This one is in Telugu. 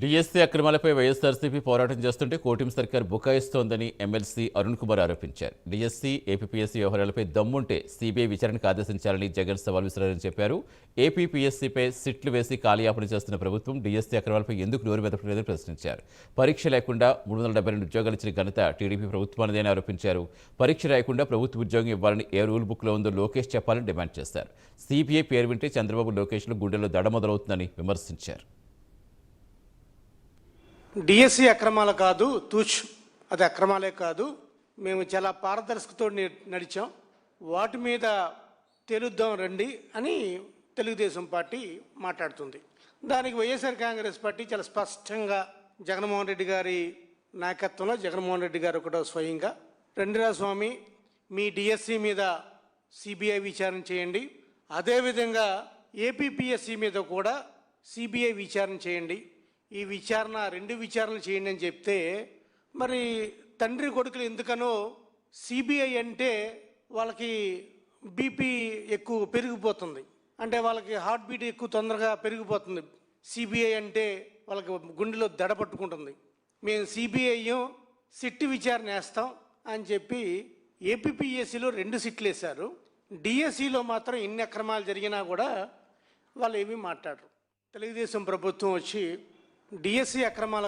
డిఎస్సీ అక్రమాలపై వైఎస్ఆర్సీపీ పోరాటం చేస్తుంటే కూటమి సర్కార్ బుకాయిస్తోందని ఎమ్మెల్సీ అరుణ్ కుమార్ ఆరోపించారు. డిఎస్సీ, ఏపీపీఎస్సీ వ్యవహారాలపై దమ్ముంటే సీబీఐ విచారణకు ఆదేశించాలని జగన్ సవాల్ విసిరారని చెప్పారు. ఏపీపీఎస్సీపై సిట్లు వేసి కాలయాపన చేస్తున్న ప్రభుత్వం డిఎస్సీ అక్రమాలపై ఎందుకు నోరు మెదపలేదని ప్రశ్నించారు. పరీక్ష లేకుండా 372 ఉద్యోగాలు ఇచ్చిన ఘనత టీడీపీ ప్రభుత్వానిదేని ఆరోపించారు. పరీక్ష రాయకుండా ప్రభుత్వ ఉద్యోగం ఇవ్వాలని ఏ రూల్ బుక్లో ఉందో లోకేష్ చెప్పాలని డిమాండ్ చేశారు. సీబీఐ పేరు వింటే చంద్రబాబు, లోకేష్లు గుండెల్లో దడ మొదలవుతుందని విమర్శించారు. డిఎస్సి అక్రమాలు కాదు, అది అక్రమాలే కాదు. మేము చాలా పారదర్శకతో నడిచాం. వాటి మీద తేలుద్దాం రండి అని తెలుగుదేశం పార్టీ మాట్లాడుతుంది. దానికి వైఎస్ఆర్ కాంగ్రెస్ పార్టీ చాలా స్పష్టంగా జగన్మోహన్ రెడ్డి గారి నాయకత్వంలో జగన్మోహన్ రెడ్డి గారు కూడా స్వయంగా రండిరా స్వామి, మీ డిఎస్సి మీద సిబిఐ విచారణ చేయండి, అదేవిధంగా ఏపీపీఎస్సీ మీద కూడా సిబిఐ విచారణ చేయండి, ఈ విచారణ 2 విచారణలు చేయండి అని చెప్తే, మరి తండ్రి కొడుకులు ఎందుకనో సిబిఐ అంటే వాళ్ళకి బీపీ ఎక్కువ పెరిగిపోతుంది, అంటే వాళ్ళకి హార్ట్ బీట్ ఎక్కువ తొందరగా పెరిగిపోతుంది. సిబిఐ అంటే వాళ్ళకి గుండెలో దడ పట్టుకుంటుంది. మేము సిబిఐ సిట్ విచారణ వేస్తాం అని చెప్పి ఏపీపీఎస్సీలో 2 సిట్లు వేశారు. డిఎస్సిలో మాత్రం ఎన్ని అక్రమాలు జరిగినా కూడా వాళ్ళు ఏమీ మాట్లాడరు. తెలుగుదేశం ప్రభుత్వం వచ్చి డిఎస్సి అక్రమాల